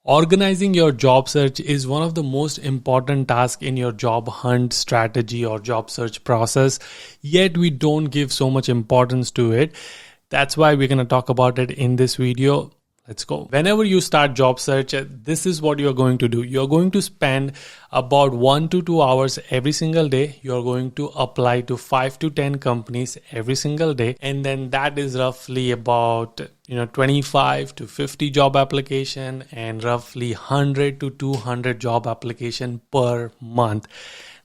Organizing your job search is one of the most important tasks in your job hunt strategy or job search process, yet we don't give so much importance to it. That's why we're going to talk about it in this video. Let's go. Whenever you start job search, this is what you're going to do. You're going to spend about 1 to 2 hours every single day. You're going to apply to 5 to 10 companies every single day. And then that is roughly about 25 to 50 job application and roughly 100 to 200 job application per month.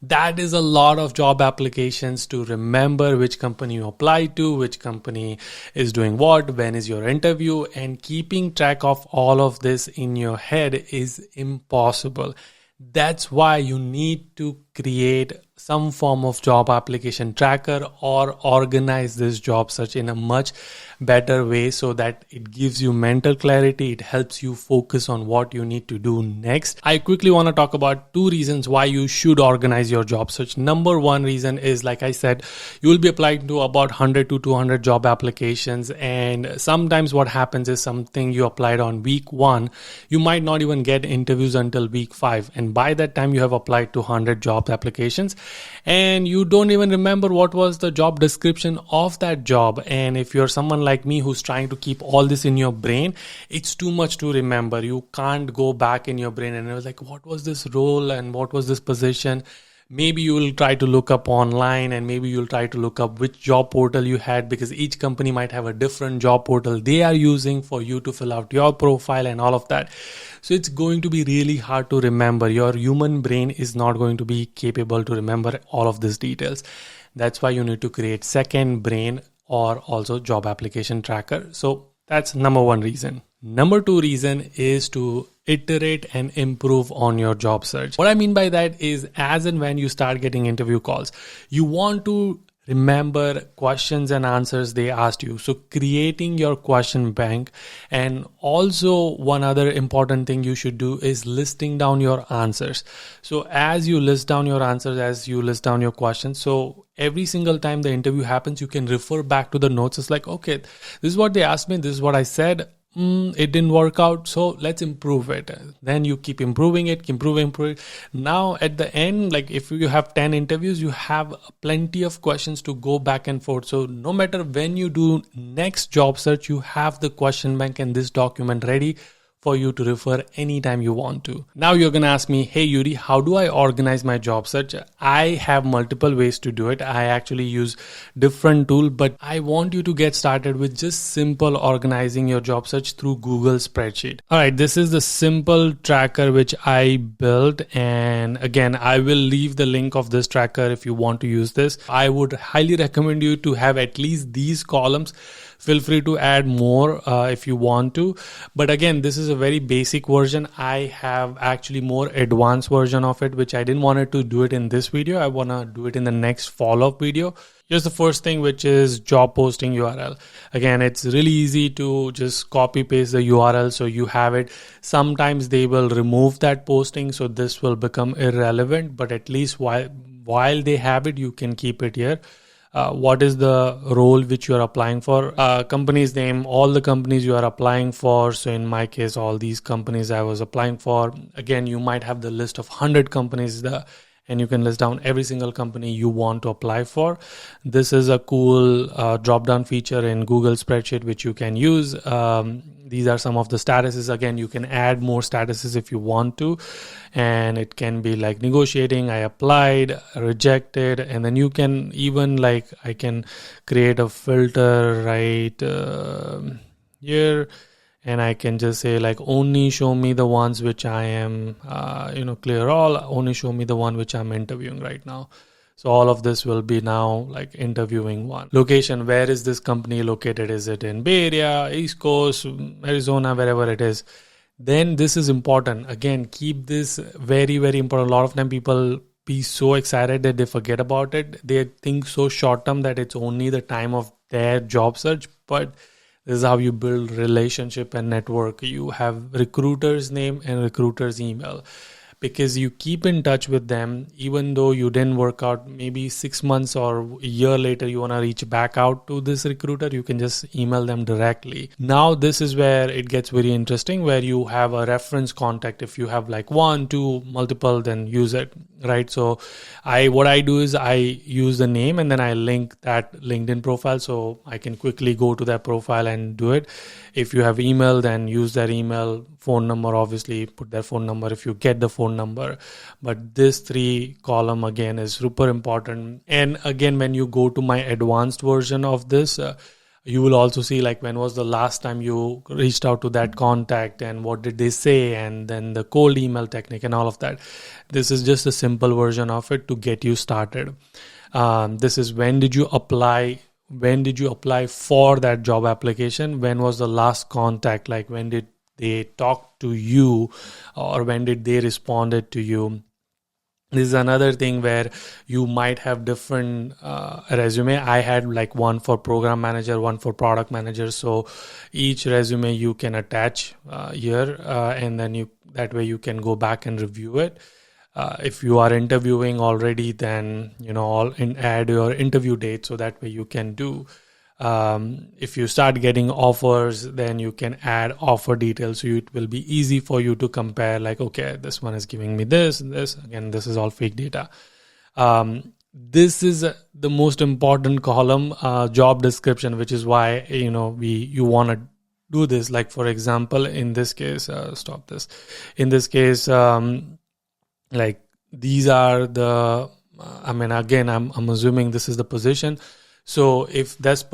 That is a lot of job applications to remember which company you apply to, which company is doing what, when is your interview, and keeping track of all of this in your head is impossible. That's why you need to create some form of job application tracker or organize this job search in a much better way so that it gives you mental clarity. It helps you focus on what you need to do next. I quickly want to talk about 2 reasons why you should organize your job search. Number 1 reason is, like I said, you will be applying to about 100 to 200 job applications, and sometimes what happens is something you applied on week 1, you might not even get interviews until week 5, and by that time you have applied to 100 job applications and you don't even remember what was the job description of that job. And if you're someone like me who's trying to keep all this in your brain, it's too much to remember. You can't go back in your brain and it was like, what was this role and what was this position? Maybe you will try to look up online, and maybe you'll try to look up which job portal you had, because each company might have a different job portal they are using for you to fill out your profile and all of that. So it's going to be really hard to remember. Your human brain is not going to be capable to remember all of these details. That's why you need to create second brain or also job application tracker. So that's number 1 reason. Number 2 reason is to iterate and improve on your job search. What I mean by that is, as and when you start getting interview calls, you want to remember questions and answers they asked you. So creating your question bank, and also one other important thing you should do is listing down your answers. So as you list down your answers, as you list down your questions, so every single time the interview happens, you can refer back to the notes. It's like, okay, this is what they asked me, this is what I said. It didn't work out, so let's improve it. Then you keep improving it, improve it. Now at the end, like if you have 10 interviews, you have plenty of questions to go back and forth. So no matter when you do next job search, you have the question bank and this document ready for you to refer anytime you want to. Now you're going to ask me, hey Yudi, how do I organize my job search? I have multiple ways to do it. I actually use different tools, but I want you to get started with just simple organizing your job search through Google Spreadsheet. All right, this is the simple tracker which I built. And again, I will leave the link of this tracker if you want to use this. I would highly recommend you to have at least these columns. Feel free to add more if you want to. But again, this is a very basic version. I have actually more advanced version of it, which I didn't want to do it in this video. I want to do it in the next follow-up video. Here's the first thing, which is job posting URL. Again, it's really easy to just copy paste the URL so you have it. Sometimes they will remove that posting, so this will become irrelevant, but at least while they have it, you can keep it here. What is the role which you are applying for? Company's name, all the companies you are applying for. So in my case, all these companies I was applying for. Again, you might have the list of 100 companies and you can list down every single company you want to apply for. This is a cool drop-down feature in Google Spreadsheet which you can use. These are some of the statuses. Again, you can add more statuses if you want to, and it can be like negotiating, I applied, rejected, and then you can even I can create a filter right here, and I can just say only show me the ones which I am clear all, only show me the one which I'm interviewing right now. So all of this will be now interviewing one. Location, where is this company located? Is it in Bay Area, East Coast, Arizona, wherever it is? Then this is important. Again, keep this very, very important. A lot of time people be so excited that they forget about it. They think so short term that it's only the time of their job search, but this is how you build relationship and network. You have recruiter's name and recruiter's email. because you keep in touch with them. Even though you didn't work out, maybe 6 months or a year later you want to reach back out to this recruiter, you can just email them directly. Now this is where it gets very interesting, where you have a reference contact. If you have like 1, 2, multiple, then use it, right? So what I do is I use the name and then I link that LinkedIn profile, so I can quickly go to that profile and do it. If you have email, then use that email. Phone number, obviously put their phone number if you get the phone number. But this 3 column again is super important. And again, when you go to my advanced version of this, you will also see like when was the last time you reached out to that contact and what did they say, and then the cold email technique and all of that. This is just a simple version of it to get you started. This is when did you apply for that job application? When was the last contact? Like when did they talk to you, or when did they responded to you? This is another thing where you might have different resume. I had like one for program manager, one for product manager. So each resume you can attach here, and then that way you can go back and review it. If you are interviewing already, then add your interview date, so that way you can do. If you start getting offers, then you can add offer details, so it will be easy for you to compare, like, okay, this one is giving me this, again, this is all fake data. This is the most important column, job description, which is why you want to do this. Like for example, in this case, like these are the again, I'm assuming this is the position. So if this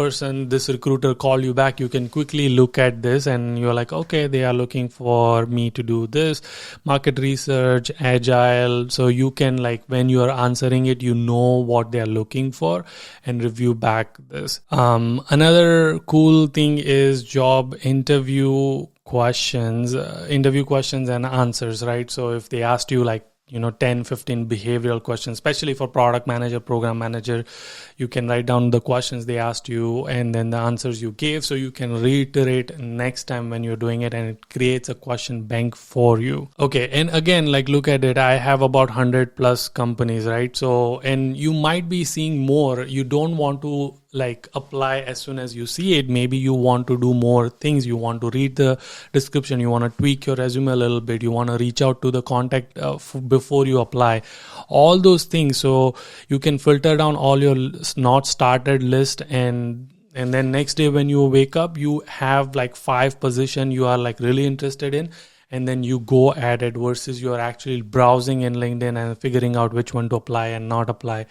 recruiter call you back, you can quickly look at this and you're like, okay, they are looking for me to do this, market research, agile. So you can, like, when you are answering it, you know what they are looking for and review back this. Another cool thing is job interview questions and answers, right? So if they asked you like 10, 15 behavioral questions, especially for product manager, program manager, you can write down the questions they asked you and then the answers you gave, so you can reiterate next time when you're doing it, and it creates a question bank for you. Okay, and again, like, look at it. I have about 100 plus companies, right? So, and you might be seeing more. You don't want to like apply as soon as you see it. Maybe you want to do more things. You want to read the description. You want to tweak your resume a little bit. You want to reach out to the contact before you apply. All those things. So you can filter down all your not started list, and then next day when you wake up, you have like 5 positions you are like really interested in, and then you go at it, versus you're actually browsing in LinkedIn and figuring out which one to apply and not apply.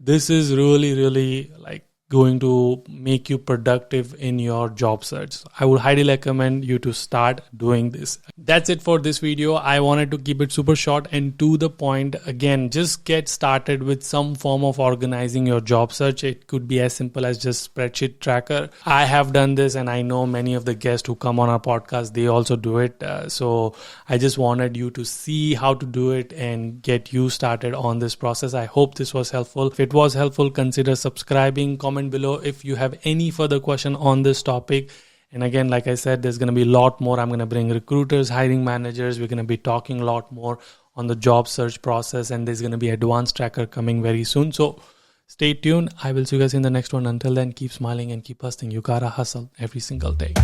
This is really, really like going to make you productive in your job search. I would highly recommend you to start doing this. That's it for this video. I wanted to keep it super short and to the point. Again, just get started with some form of organizing your job search. It could be as simple as just spreadsheet tracker. I have done this, and I know many of the guests who come on our podcast, they also do it. So I just wanted you to see how to do it and get you started on this process. I hope this was helpful. If it was helpful, consider subscribing, comment below if you have any further question on this topic. And again, like I said, there's going to be a lot more. I'm going to bring recruiters, hiring managers. We're going to be talking a lot more on the job search process, and there's going to be advanced tracker coming very soon. So stay tuned. I will see you guys in the next one. Until then, keep smiling and keep hustling. You gotta hustle every single day.